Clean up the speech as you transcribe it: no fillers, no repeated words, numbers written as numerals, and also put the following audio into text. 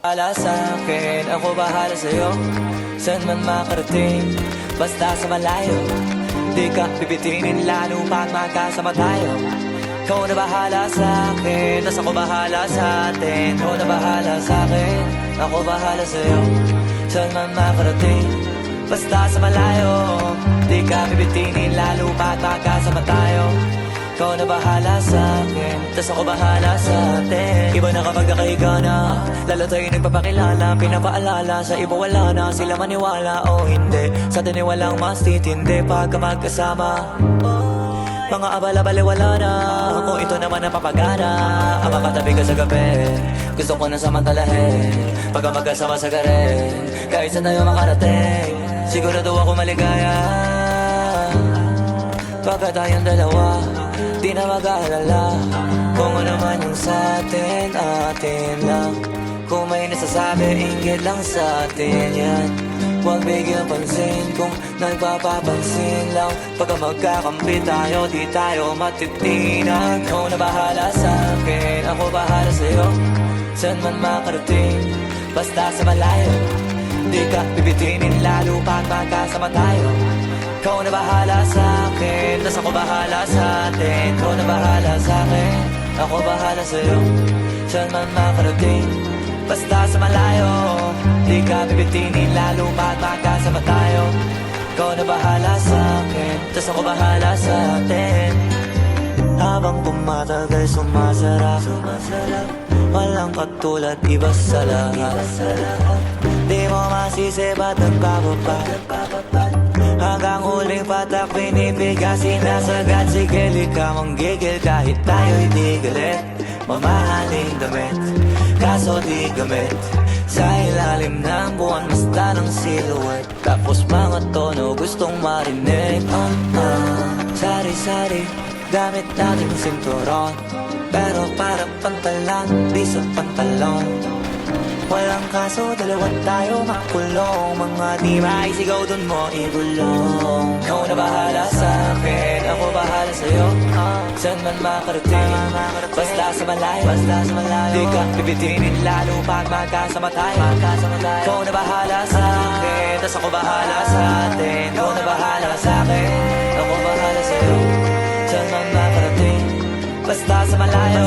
Bahala sa'kin, ako bahala sa'yo. Saan man makarating, basta sa malayo. Di ka bibitinin lalo pag magkasama tayo. Ikaw na bahala sa'kin, tas ako bahala sa'tin. Ikaw na bahala sa'kin, ako bahala sa'yo. Saan man makarating, basta sa malayo. Di ka bibitinin lalo pag magkasama tayo. Ikaw na bahala sa'kin, tas ako bahala sa'tin. Iba na kapag nakahiga na, lalo tayo nagpapakilala. Pinapaalala sa iba wala na, sila maniwala o hindi. Sa atin ay walang mas titindi pagka magkasama. Mga abala-bali wala na, kung ito naman ang papagana. Ang makatabi ka sa gabi, gusto ko na samantalahin. Pagka magkasama sa garin, kahit saan tayo makarating, sigurado ako maligaya. Pagka tayong dalawa, di na mag-aalala kung ano man yung sa'tin, atin lang. Kung may nasasabi, inggit lang sa'tin yan. Huwag bigyan pansin kung nagpapapansin lang. Pagka magkakampi tayo, di tayo matitinan. Ikaw na bahala sa'kin, ako bahala sa'yo. Saan man makarating, basta sa malayo. Di ka bibitinin lalo pag magkasama tayo. Ikaw na bahala sa'kin, tas ako bahala sa'tin. Ikaw na bahala sa'kin, ako bahala sa'yo. Saan man makarating, basta sa malayo. Di ka bibitinin lalo pag magkasama tayo. Ikaw na bahala sa'kin, tas ako bahala sa'tin. Habang tumatagal sumasarap, walang katulad, iba sa lahat. Di mo masisi ba't nagbababa. Hanggang huling patak pinipigasin na sagad. Sige lika manggigil kahit tayo'y di galit. Mamahaling damit, kaso di gamit. Sa ilalim ng buwan basta ng silhouette. Tapos mga tono gustong marinig. Sari-sari, gamit nating sinturon. Pero parang pantalan, di sa pantalon. Walang kaso, dalawa tayo makulong. Mga di maisigaw dun mo igulong. Ikaw na bahala sa'kin, ako bahala sa'yo. Saan man makarating, basta sa malayo. Di ka bibitinin lalo pag magkasama tayo. Ikaw na bahala sa'kin, tas ako bahala sa'tin. Ikaw na bahala sa'kin, ako bahala sa'yo. Saan man makarating, basta sa malayo.